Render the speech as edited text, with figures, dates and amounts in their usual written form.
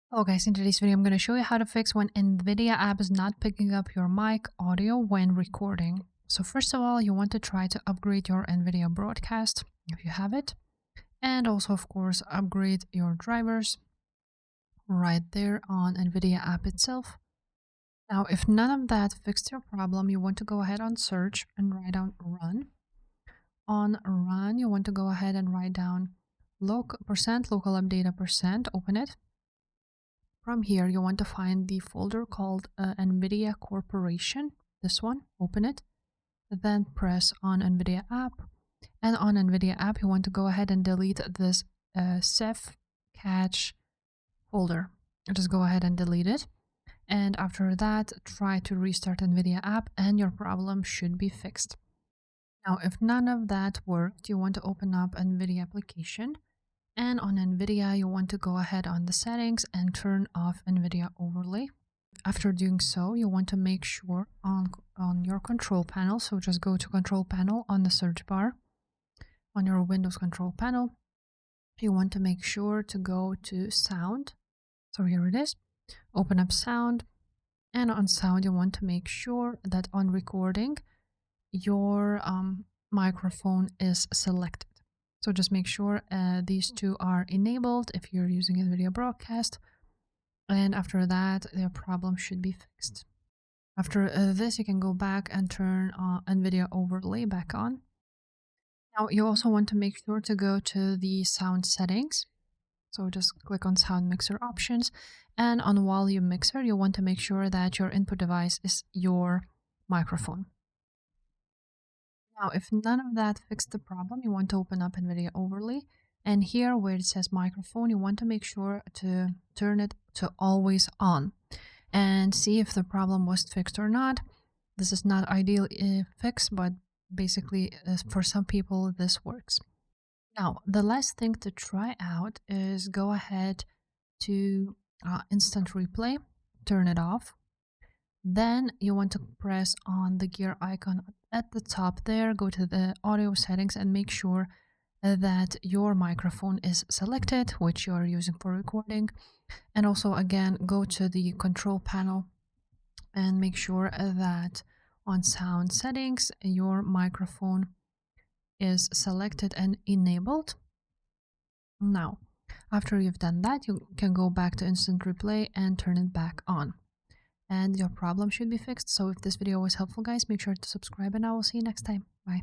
Hello guys, in today's video I'm going to show you how to fix when Nvidia app is not picking up your mic audio when recording. So first of all, you want to try to upgrade your Nvidia broadcast if you have it, and also of course upgrade your drivers right there on Nvidia app itself. Now if none of that fixed your problem, you want to go ahead on search and write down run. On run you want to go ahead and write down local update percent, open it. From here, you want to find the folder called Nvidia Corporation, this one, open it, then press on Nvidia app. And on Nvidia app, you want to go ahead and delete this Ceph cache folder. Just go ahead and delete it. And after that, try to restart Nvidia app and your problem should be fixed. Now, if none of that worked, you want to open up Nvidia application. And on Nvidia, you want to go ahead on the settings and turn off Nvidia overlay. After doing so, you want to make sure on your control panel, so just go to control panel on the search bar. On your Windows control panel, you want to make sure to go to sound. So here it is. Open up sound. And on sound, you want to make sure that on recording, your microphone is selected. So just make sure these two are enabled if you're using Nvidia Broadcast. And after that, the problem should be fixed. After this, you can go back and turn Nvidia overlay back on. Now, you also want to make sure to go to the sound settings. So just click on sound mixer options. And on volume mixer, you want to make sure that your input device is your microphone. Now, if none of that fixed the problem, you want to open up Nvidia overlay. And here where it says microphone, you want to make sure to turn it to always on and see if the problem was fixed or not. This is not ideal fix, but basically for some people this works. Now, the last thing to try out is go ahead to instant replay, turn it off. Then you want to press on the gear icon at the top there, go to the audio settings and make sure that your microphone is selected, which you are using for recording. And also again, go to the control panel and make sure that on sound settings, your microphone is selected and enabled. Now, after you've done that, you can go back to instant replay and turn it back on. And your problem should be fixed. So if this video was helpful, guys, make sure to subscribe and I will see you next time. Bye.